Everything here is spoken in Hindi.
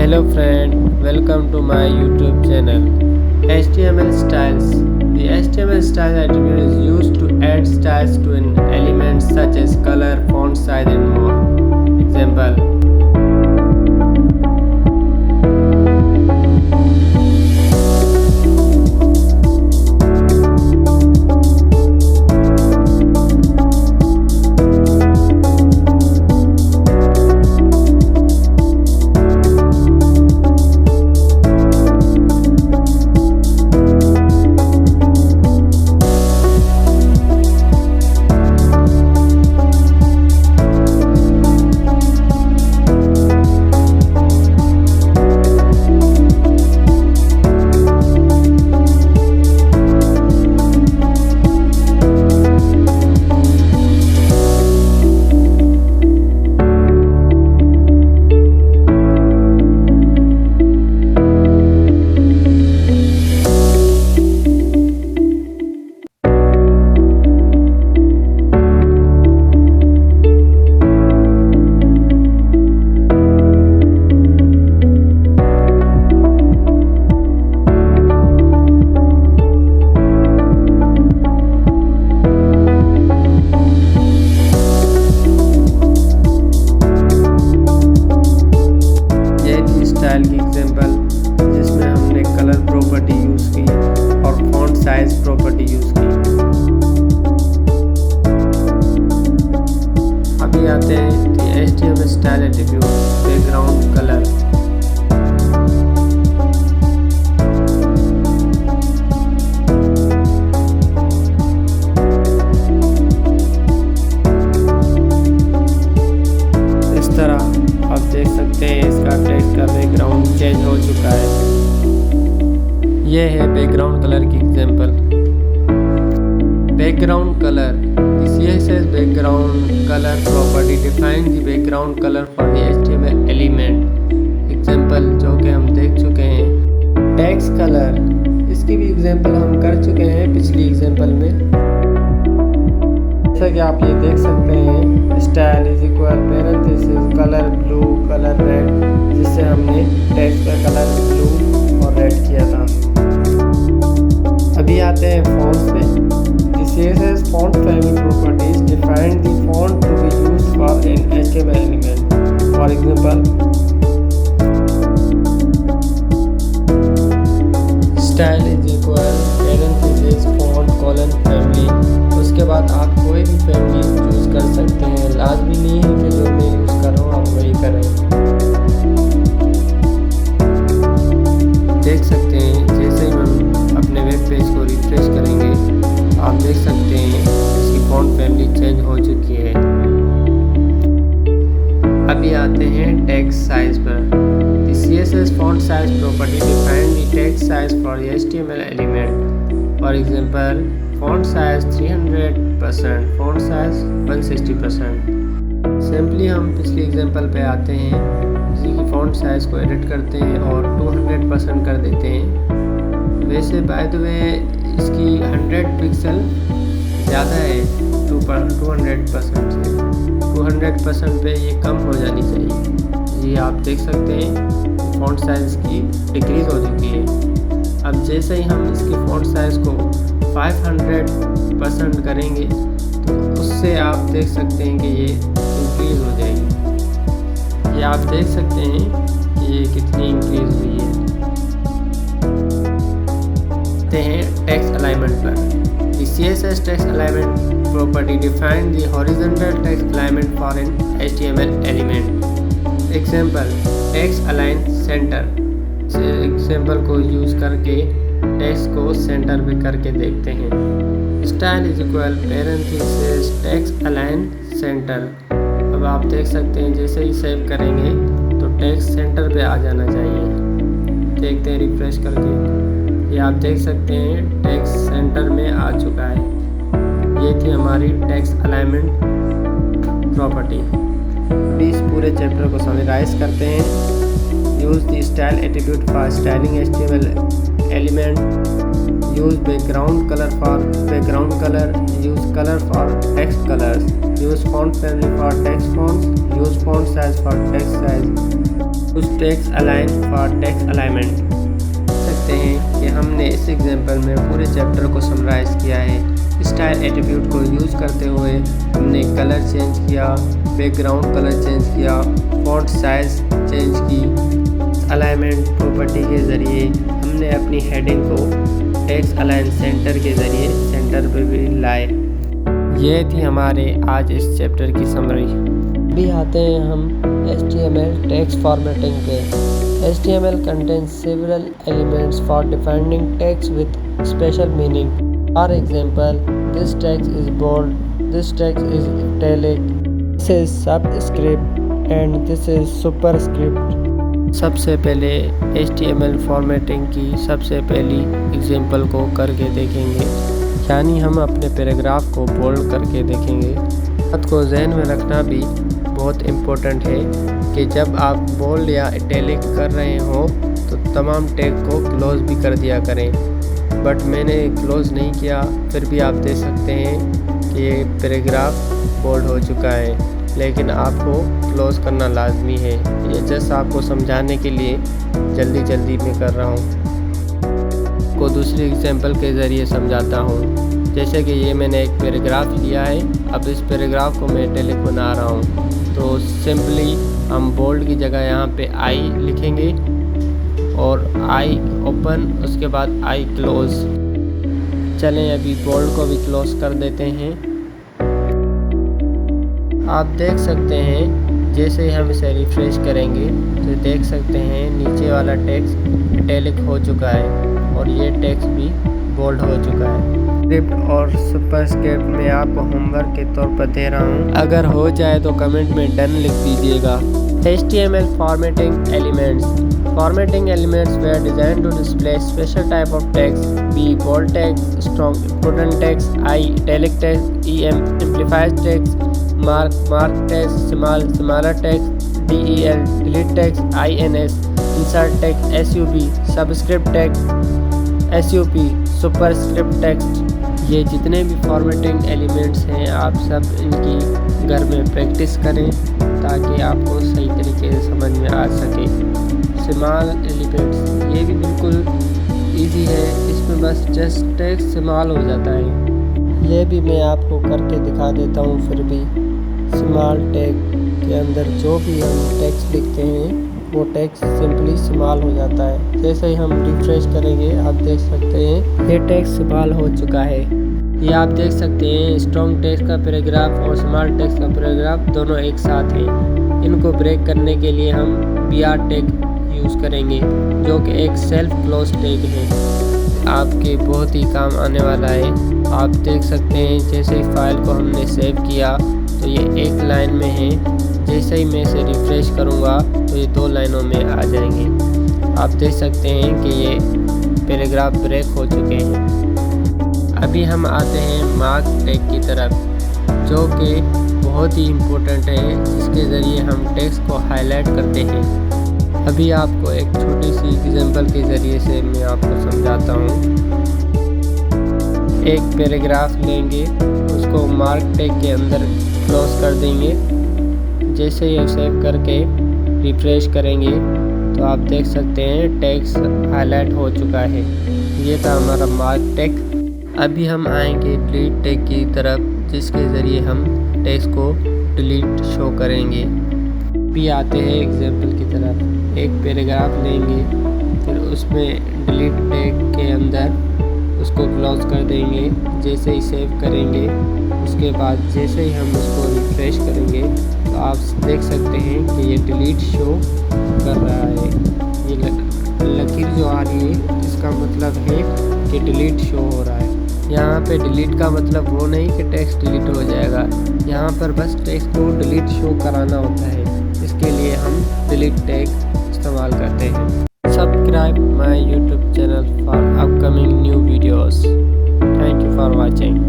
Hello friend, welcome to my YouTube channel. HTML styles. The HTML style attribute is used to add styles to an element such as color, font size and more. Example. Style की एग्जांपल जिसमें हमने कलर प्रॉपर्टी यूज़ की और फॉन्ट साइज प्रॉपर्टी यूज़ की। अभी आते हैं कि HTML style attribute background colour. इस तरह आप देख सकते हैं इसका टेक्स्ट का बैकग्राउंड चेंज हो चुका है। यह है बैकग्राउंड कलर की example. Background colour. CSS background color property define the background color for the HTML element। Example जो कि हम देख चुके हैं। टेक्स्ट कलर, इसकी भी एग्जांपल हम कर चुके हैं पिछली एग्जांपल में। जैसा कि आप ये देख सकते हैं, style is equal parenthesis colour blue colour red, जिससे हमने टेक्स्ट का कलर ब्लू और रेड किया था। अभी आते हैं फॉन्ट्स पे। CSS font family properties define the font to be used for an HTML element. For example, style is equal parenthesis font colon family। उसके बाद आप कोई भी फैमिली चूज कर सकते हैं, लाजमी नहीं है कि जो मैं यूज़ कर रहा हूँ आप वही करें। देख सकते हैं जैसे ही हम अपने वेब पेज को रिफ्रेश करेंगे आप देख सकते हैं इसकी फॉन्ट फैमिली चेंज हो चुकी है। अभी आते हैं टेक्स्ट साइज पर। The CSS font size property define the text size for the HTML element. For example, font size 300%, font size 160%। Simply हम पिछली एग्जांपल पे आते हैं, जिसकी फॉन्ट साइज को एडिट करते हैं और 200% कर देते हैं। वैसे बाय द वे इसकी 100 पिक्सल ज़्यादा है 200% से। 200% पे ये कम हो जानी चाहिए। ये आप देख सकते हैं फॉन्ट साइज़ की डिक्रीज़ हो चुकी है। अब जैसे ही हम इसकी फॉन्ट साइज़ को 500% करेंगे तो उससे आप देख सकते हैं कि ये इंक्रीज़ हो जाएगी। ये आप देख सकते हैं कि ये कितनी इंक्रीज़ हुई है। हैं टेक्स्ट अलाइनमेंट पर। The CSS text alignment property define the horizontal text alignment for an HTML element। Example, text align center। Example को यूज़ करके टेक्स्ट को सेंटर पे करके देखते हैं। Style is equal parenthesis text align centre. अब आप देख सकते हैं जैसे ही सेव करेंगे तो टेक्स्ट सेंटर पे आ जाना चाहिए। देखते हैं रिफ्रेश करके, ये आप देख सकते हैं टेक्स्ट सेंटर में आ चुका है। ये थी हमारी टेक्स्ट अलाइनमेंट प्रॉपर्टी। अभी इस पूरे चैप्टर को समराइज करते हैं। Use the style attribute for styling HTML element. Use background colour for background colour. Use colour for text colours. Use font family for text fonts. Use font size for text size. Use text align for text alignment. सकते हैं कि हमने इस एग्जांपल में पूरे चैप्टर को समराइज़ किया है। स्टाइल एट्रीब्यूट को यूज़ करते हुए हमने कलर चेंज किया, बैकग्राउंड कलर चेंज किया, फॉन्ट साइज चेंज की। अलाइनमेंट प्रॉपर्टी के ज़रिए हमने अपनी हेडिंग को टेक्स्ट अलाइन सेंटर के ज़रिए सेंटर पर भी लाए। ये थी हमारे आज इस चैप्टर की समरी। अभी आते हैं हम HTML text formatting पे। HTML contains several elements for defining text with special meaning. For example, this text is bold, this text is italic, this is subscript and this is superscript. सबसे पहले HTML फॉर्मेटिंग की सबसे पहली एग्जांपल को करके देखेंगे, यानी हम अपने पैराग्राफ को बोल्ड करके देखेंगे। बात को जहन में रखना भी बहुत इम्पोर्टेंट है कि जब आप बोल्ड या इटैलिक कर रहे हो तो तमाम टैग को क्लोज भी कर दिया करें, बट मैंने क्लोज नहीं किया, फिर भी आप देख सकते हैं कि ये पैराग्राफ बोल्ड हो चुका है, लेकिन आपको क्लोज करना लाजमी है। ये जस्ट आपको समझाने के लिए जल्दी में कर रहा हूँ। को दूसरी एग्जांपल के ज़रिए समझाता हूँ। जैसे कि ये मैंने एक पैराग्राफ लिया है, अब इस पैराग्राफ को मैं इटैलिक बना रहा हूँ, तो सिंपली हम बोल्ड की जगह यहाँ पे आई लिखेंगे और आई ओपन, उसके बाद आई क्लोज। चलें अभी बोल्ड को भी क्लोज कर देते हैं। आप देख सकते हैं जैसे ही हम इसे रिफ्रेश करेंगे तो देख सकते हैं नीचे वाला टेक्स्ट इटैलिक हो चुका है और ये टेक्स्ट भी बोल्ड हो चुका है। स्क्रिप्ट और सुपरस्क्रिप्ट में आपको होमवर्क के तौर पर दे रहा हूँ, अगर हो जाए तो कमेंट में डन लिख दीजिएगा। HTML formatting elements. Formatting elements were designed to display special type of text, be bold text, strong important text, italic text, amplified text, mark text, smaller text, del delete text, ins insert text, sub subscript text, sup superscript text। ये जितने भी फॉर्मेटिंग एलिमेंट्स हैं आप सब इनकी घर में प्रैक्टिस करें ताकि आपको सही तरीके से समझ में आ सके। स्मॉल एलिमेंट्स ये भी बिल्कुल इजी है, इसमें बस जस्ट टेक्स्ट स्मॉल हो जाता है। ये भी मैं आपको करके दिखा देता हूँ। फिर भी स्मॉल टैग के अंदर जो भी हम टेक्स्ट लिखते हैं वो टेक्स्ट सिंपली स्मॉल हो जाता है। जैसे ही हम रिफ्रेश करेंगे आप देख सकते हैं ये टेक्स्ट स्मॉल हो चुका है। ये आप देख सकते हैं स्ट्रॉन्ग टेक्स्ट का पैराग्राफ और स्मॉल टेक्स्ट का पैराग्राफ दोनों एक साथ हैं। इनको ब्रेक करने के लिए हम BR टैग यूज़ करेंगे जो कि एक सेल्फ क्लोज टैग है, आपके बहुत ही काम आने वाला है। आप देख सकते हैं जैसे ही फाइल को हमने सेव किया तो ये एक लाइन में है, जैसे ही मैं इसे रिफ्रेश करूँगा तो ये 2 लाइनों में आ जाएंगे। आप देख सकते हैं कि ये पैराग्राफ ब्रेक हो चुके हैं। अभी हम आते हैं मार्क टैग की तरफ, जो कि बहुत ही इम्पोर्टेंट है, जिसके ज़रिए हम टेक्स्ट को हाईलाइट करते हैं। अभी आपको एक छोटी सी एग्जांपल के ज़रिए से मैं आपको समझाता हूँ। एक पैराग्राफ लेंगे, उसको मार्क टैग के अंदर क्लोज कर देंगे। जैसे ही सेव करके रिफ्रेश करेंगे तो आप देख सकते हैं टेक्स्ट हाईलाइट हो चुका है। ये था हमारा मार्क टैग। अभी हम आएंगे डिलीट टैग की तरफ, जिसके ज़रिए हम टेक्स्ट को डिलीट शो करेंगे। भी आते हैं एग्जांपल की तरफ। एक पैराग्राफ लेंगे, फिर उसमें डिलीट टैग के अंदर उसको क्लोज कर देंगे। जैसे ही सेव करेंगे उसके बाद जैसे ही हम उसको रिफ्रेश करेंगे तो आप देख सकते हैं कि ये डिलीट शो कर रहा है। ये लकीर जो आ रही है इसका मतलब है कि डिलीट शो हो रहा है। यहाँ पे डिलीट का मतलब वो नहीं कि टेक्स्ट डिलीट हो जाएगा, यहाँ पर बस टेक्स्ट को डिलीट शो कराना होता है। इसके लिए हम डिलीट टैग इस्तेमाल करते हैं। Subscribe my YouTube channel for upcoming new videos. Thank you for watching.